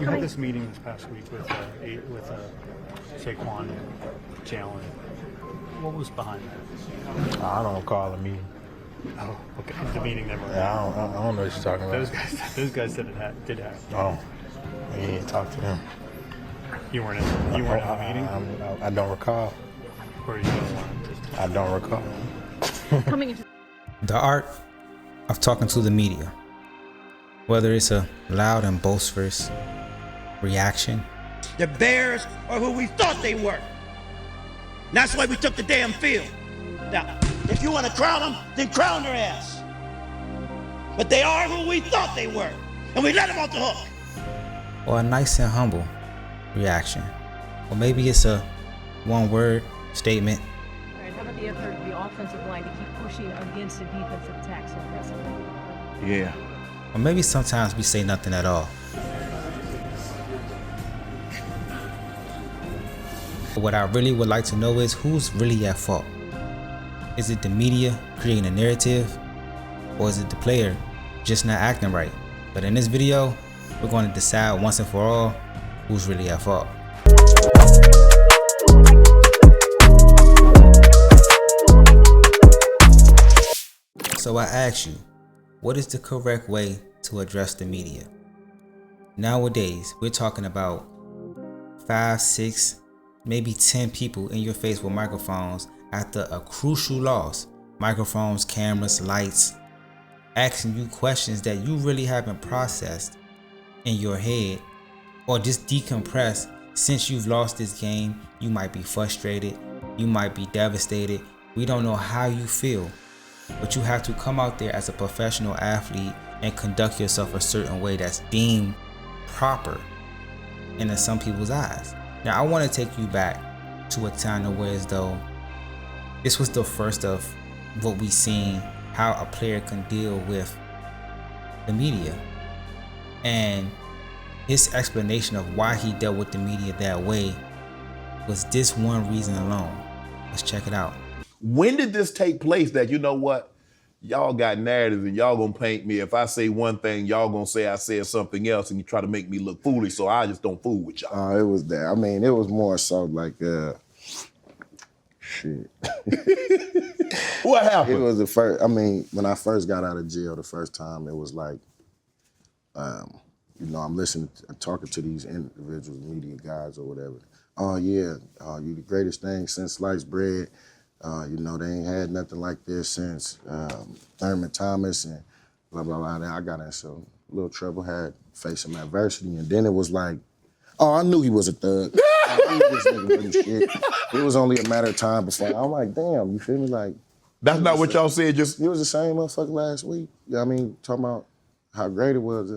You had this meeting this past week with Saquon and Jalen. What was behind that? I don't recall the meeting. Oh, okay. The meeting never. Yeah, I don't know what you're talking about. Those guys said it did happen. Oh, you need to talk to them. You weren't in the meeting. I don't recall. Or you I don't recall. Coming into The art of talking to the media, whether it's a loud and boisterous reaction, The Bears are who we thought they were. And that's why we took the damn field. Now, if you want to crown them, then crown their ass. But they are who we thought they were. And we let them off the hook. or a nice and humble reaction, or maybe it's a one-word statement. All right, how about the effort of the offensive line to keep pushing against the defensive attack so aggressively? Yeah. Or maybe sometimes we say nothing at all. But what I really would like to know is who's really at fault. Is it the media creating a narrative, or is it the player just not acting right? But in this video, we're going to decide once and for all who's really at fault. So I ask you, what is the correct way to address the media? Nowadays, we're talking about 5, 6, maybe 10 people in your face with microphones after a crucial loss. Microphones, cameras, lights, asking you questions that you really haven't processed in your head or just decompressed. Since you've lost this game, you might be frustrated, you might be devastated. We don't know how you feel, but you have to come out there as a professional athlete and conduct yourself a certain way that's deemed proper in some people's eyes. Now, I want to take you back to a time where as though this was the first of what we seen how a player can deal with the media. And his explanation of why he dealt with the media that way was this one reason alone. Let's check it out. When did this take place that, you know what, y'all got narratives and y'all gonna paint me. If I say one thing, y'all gonna say I said something else and you try to make me look foolish, so I just don't fool with y'all. It was that. I mean, it was more so like, shit. What happened? It was the first, I mean, when I first got out of jail the first time, it was like, you know, I'm listening, talking to these individuals, media guys or whatever. Oh yeah, you the greatest thing since sliced bread. You know, they ain't had nothing like this since Thurman Thomas and blah, blah, blah. Then I got in some little trouble, had faced some adversity, and then it was like, oh, I knew he was a thug. I knew this nigga wasn't shit. It was only a matter of time before. I'm like, damn, you feel me? Like, that's not what y'all said, just... It was the same motherfucker last week. You know what I mean? Talking about how great it was.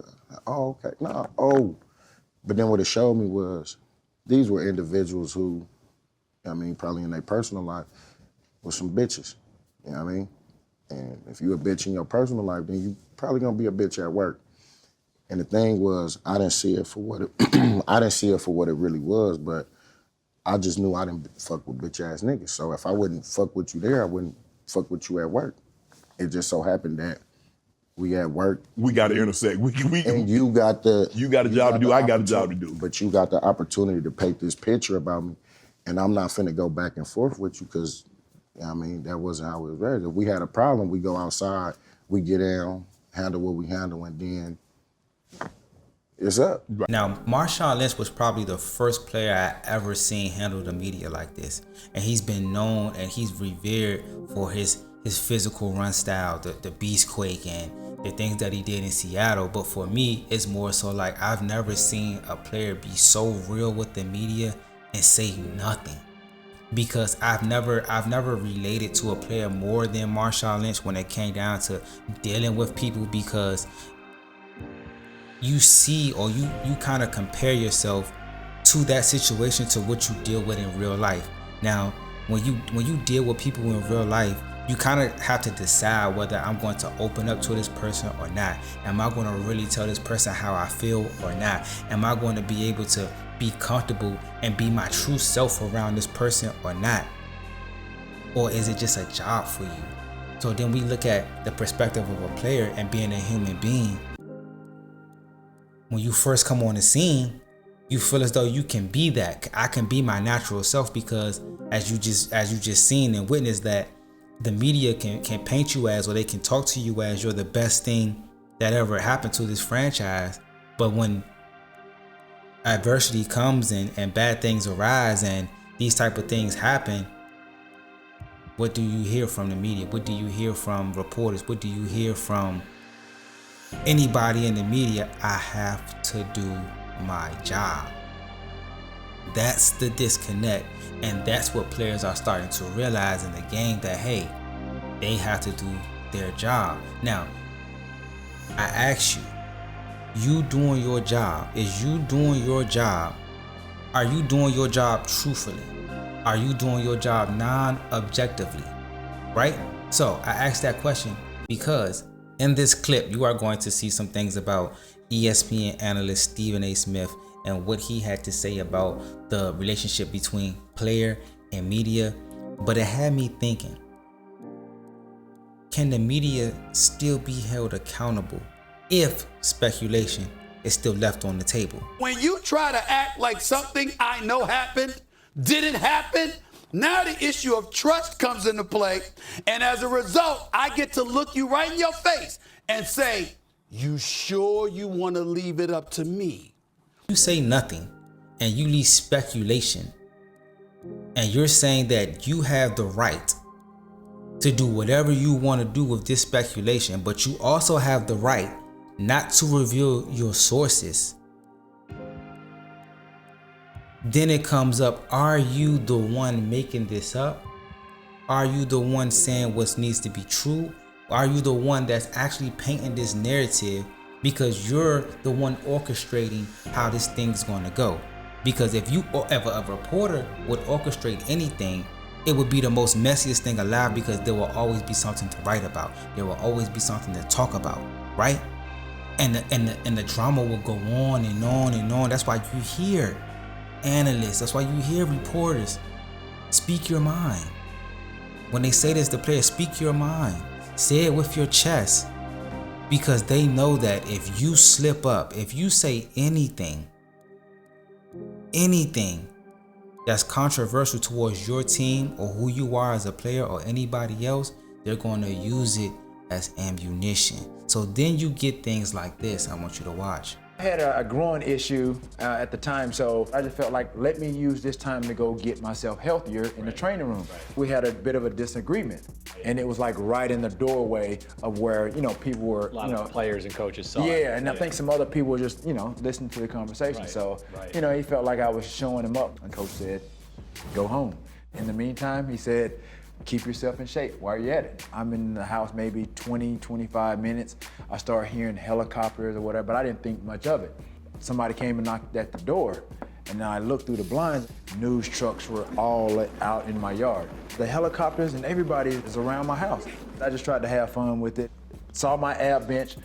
Oh, okay. Nah, oh. But then what it showed me was these were individuals who, I mean, probably in their personal life, was some bitches. You know what I mean? And if you a bitch in your personal life, then you probably gonna be a bitch at work. And the thing was, I didn't see it for what it I didn't see it for what it really was, but I just knew I didn't fuck with bitch ass niggas. So if I wouldn't fuck with you there, I wouldn't fuck with you at work. It just so happened that we at work. We got to intersect. And you got the... You got a job to do, I got a job to do. But you got the opportunity to paint this picture about me, and I'm not finna go back and forth with you because, I mean, that wasn't how it was raised. If we had a problem, we go outside, we get down, handle what we handle, and then it's up. Now, Marshawn Lynch was probably the first player I ever seen handle the media like this. And he's been known and he's revered for his physical run style, the Beastquake and the things that he did in Seattle. But for me, it's more so like I've never seen a player be so real with the media and say nothing. Because I've never related to a player more than Marshawn Lynch when it came down to dealing with people, because you see, or you kind of compare yourself to that situation to what you deal with in real life. Now, when you deal with people in real life, you kind of have to decide whether I'm going to open up to this person or not. Am I going to really tell this person how I feel or not? Am I going to be able to be comfortable and be my true self around this person or not? Or is it just a job for you? So then we look at the perspective of a player and being a human being. when you first come on the scene, you feel as though you can be that. I can be my natural self, because as you just seen and witnessed, that the media can paint you as, or they can talk to you as, you're the best thing that ever happened to this franchise. But when adversity comes and bad things arise and these type of things happen, what do you hear from the media? What do you hear from reporters? What do you hear from anybody in the media? I have to do my job. That's the disconnect, and that's what players are starting to realize in the game, that hey, they have to do their job. Now, I ask you, you doing your job, is you doing your job? Are you doing your job truthfully? Are you doing your job non-objectively? Right? So I asked that question because in this clip, you are going to see some things about ESPN analyst Stephen A. Smith and what he had to say about the relationship between player and media. But it had me thinking, can the media still be held accountable if speculation is still left on the table? When you try to act like something I know happened, didn't happen, now the issue of trust comes into play. And as a result, I get to look you right in your face and say, you sure you want to leave it up to me? You say nothing and you leave speculation, and you're saying that you have the right to do whatever you want to do with this speculation, but you also have the right not to reveal your sources. Then it comes up, are you the one making this up? Are you the one saying what needs to be true? Are you the one that's actually painting this narrative because you're the one orchestrating how this thing's going to go? Because if a reporter would orchestrate anything, it would be the most messiest thing alive, because there will always be something to write about. There will always be something to talk about, right? And the drama will go on and on and on. That's why you hear analysts, that's why you hear reporters speak your mind. When they say this to players, speak your mind. Say it with your chest. Because they know that if you slip up, if you say anything that's controversial towards your team or who you are as a player or anybody else, they're going to use it as ammunition. So then you get things like this. I want you to watch. I had a growing issue at the time, so I just felt like, let me use this time to go get myself healthier in the training room. We had a bit of a disagreement, and it was like right in the doorway of where, people were, A lot of players and coaches saw it. Yeah, and I think some other people were just, listening to the conversation. Right, So, right. He felt like I was showing him up, and coach said, go home. In the meantime, he said, keep yourself in shape while you're at it. I'm in the house maybe 20, 25 minutes. I start hearing helicopters or whatever, but I didn't think much of it. Somebody came and knocked at the door, and then I looked through the blinds. News trucks were all out in my yard. The helicopters and everybody is around my house. I just tried to have fun with it. Saw my ab bench,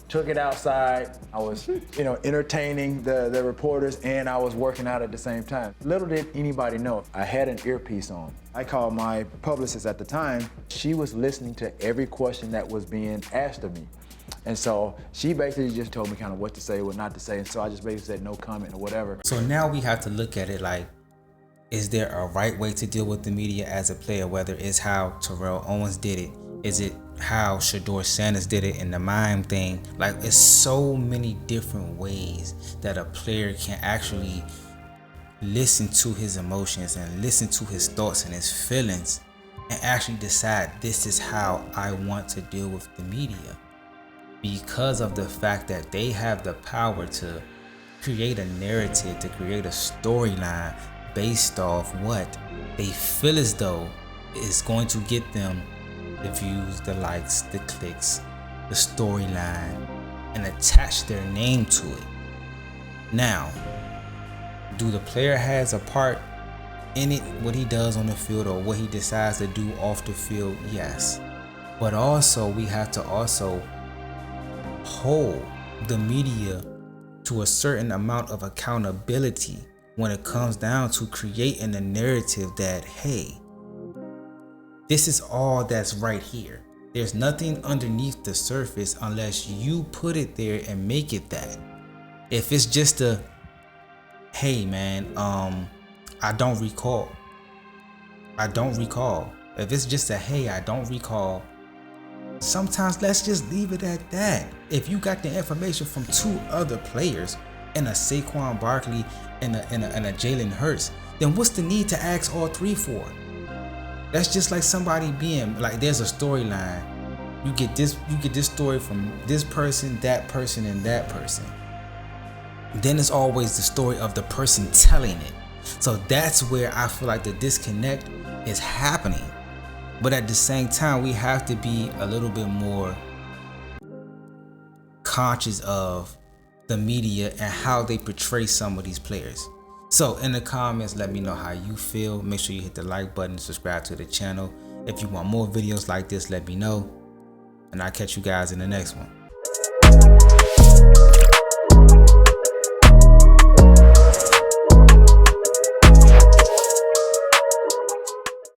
took it outside. I was, entertaining the reporters, and I was working out at the same time. Little did anybody know, I had an earpiece on. I called my publicist at the time. She was listening to every question that was being asked of me. And so she basically just told me kind of what to say, what not to say. And so I just basically said no comment or whatever. So now we have to look at it like, is there a right way to deal with the media as a player? Whether it's how Terrell Owens did it, is it how Shedeur Sanders did it in the mime thing? Like, it's so many different ways that a player can actually listen to his emotions and listen to his thoughts and his feelings and actually decide, this is how I want to deal with the media, because of the fact that they have the power to create a narrative, to create a storyline based off what they feel as though is going to get them the views, the likes, the clicks, the storyline, and attach their name to it. Now, do the player has a part in it, what he does on the field or what he decides to do off the field? Yes. But also, we have to also hold the media to a certain amount of accountability when it comes down to creating a narrative that, hey, this is all that's right here. There's nothing underneath the surface unless you put it there and make it that. If it's just a, hey man, I don't recall. If it's just a, hey, I don't recall, sometimes let's just leave it at that. If you got the information from 2 other players, and a Saquon Barkley and a Jalen Hurts, then what's the need to ask all 3 for? That's just like somebody being like, there's a storyline. You get this story from this person, that person, and that person. Then it's always the story of the person telling it. So that's where I feel like the disconnect is happening. But at the same time, we have to be a little bit more conscious of the media and how they portray some of these players. So in the comments, let me know how you feel. Make sure you hit the like button, subscribe to the channel. If you want more videos like this, let me know. And I'll catch you guys in the next one.